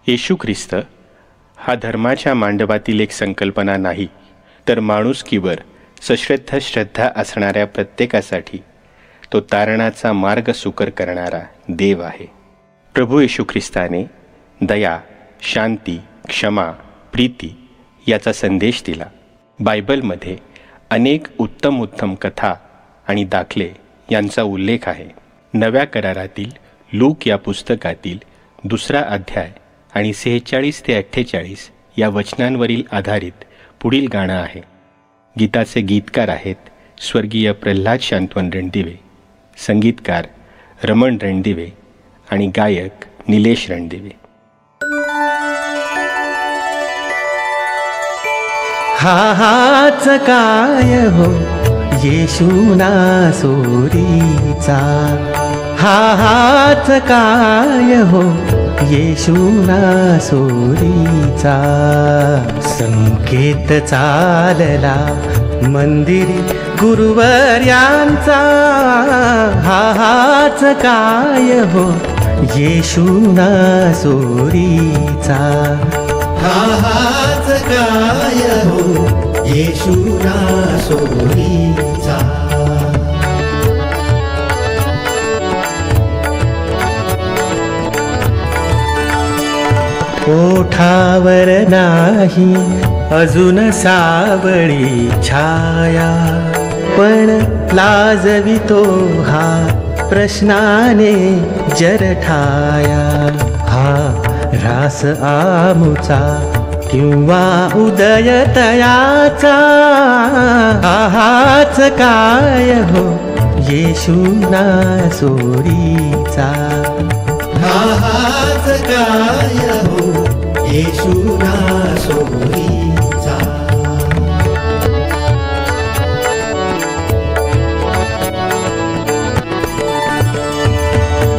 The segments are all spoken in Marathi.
येशू ख्रिस्त हा धर्माच्या मांडवातील एक संकल्पना नाही, तर माणुसकीवर सश्रद्ध श्रद्धा असणाऱ्या प्रत्येकासाठी तो तारणाचा मार्ग सुकर करणारा देव आहे. प्रभू येशू ख्रिस्ताने दया, शांती, क्षमा, प्रीती याचा संदेश दिला. बायबलमध्ये अनेक उत्तम कथा आणि दाखले यांचा उल्लेख आहे. नव्या करारातील लूक या पुस्तकातील 2 अध्याय आणि 46 ते 48 या वचनांवरील आधारित पुढील गाणं आहे. गीताचे गीतकार आहेत स्वर्गीय प्रल्हाद शांतवन रणदिवे, संगीतकार रमण रणदिवे आणि गायक निलेश रणदिवे. हाच काय हो येशूना सोरीचा, हाच काय हो येशूना सोरीचा. संकेत चालला मंदिरी गुरुवर्यांचा, हाच काय हो येशूना सोरीचा. हाच काय हो येशूना सोरीचा. ओठावर नाही अजून सावळी छाया, पण लाजवितो हा प्रश्नाने जरठाया. हा रास आमुचा किंवा उदय तयाचा, हाच काय हो येशूना सोरीचा. हाच काय हो येशूना सोरीचा.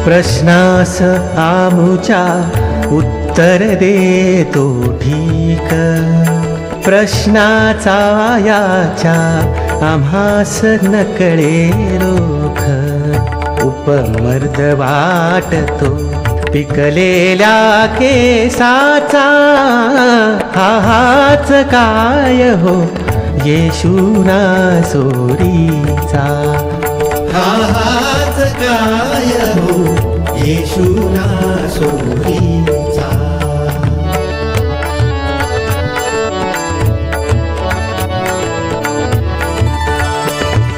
प्रश्नास आमुच्या उत्तर देतो ठीक, प्रश्नाचा याच्या आम्हास नकळे रोख. उपमर्द वाटतो पिकलेल्या केसाचा, हाच काय हो येशूना सोरीचा. हाच काय हो येशूना सोरीचा.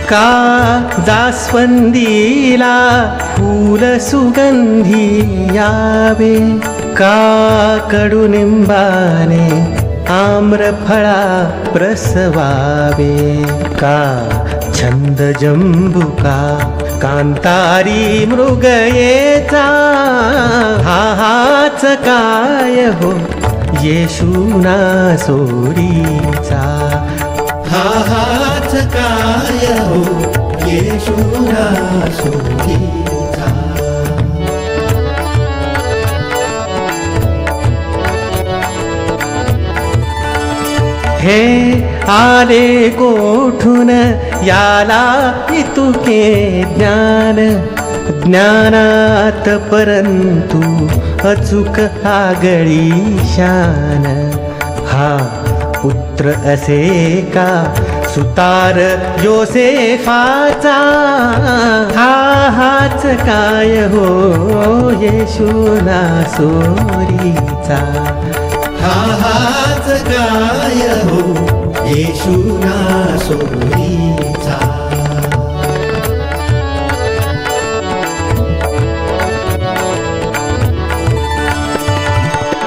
का जास्वंदीला फूल सुगंधी यावे, का कडुनिंबाने आम्रफळा प्रसवावे. का छंद जंबुका कांतारी मृगयेचा, हाच काय हो येशूना सोरीचा. हाच काय हो येशूना सोरीचा. हे आले कोठून याला इतुके ज्ञान, ज्ञानात परंतु अचूक आगळी शान. हा पुत्र असे का सुतार योसेफाचा, हाच काय हो येशूना सोरीचा. हाच काय हो येशूना सोरीचा.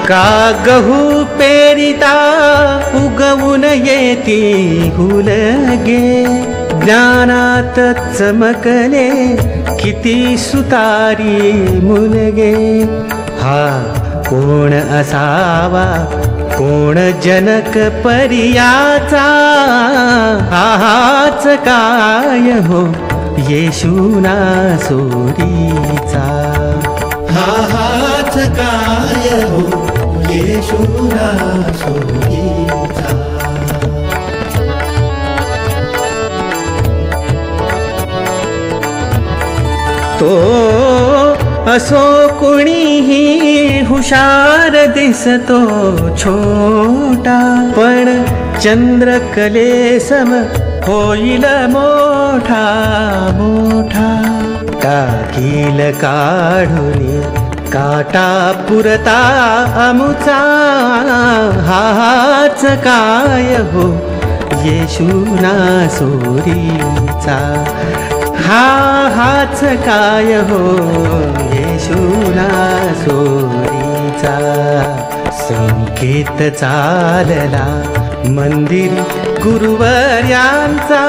का गहू पेरिता उगवून येती हुलगे, ज्ञानात चमकले किती सुतारी मुलगे. हा कोण असावा कोण जनक परियाचा, हाच काय हो येशूना सोरीचा. हाच काय हो येशूना सोरीचा. तो असो कुणीही हुशार दिसतो छोटा, पण चंद्रकलेसम होईल मोठा मोठा. टाकील काढून काटा पुरता अमुचा, हाच काय हो येशूना सोरीचा. हाच काय हो येशूना सोरीचा. संकेत चालला मंदिर गुरुवर्यांचा,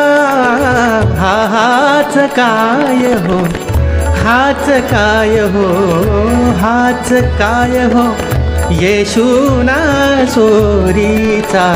हाच काय हो, हाच काय हो, हाच काय हो येशूना सोरीचा.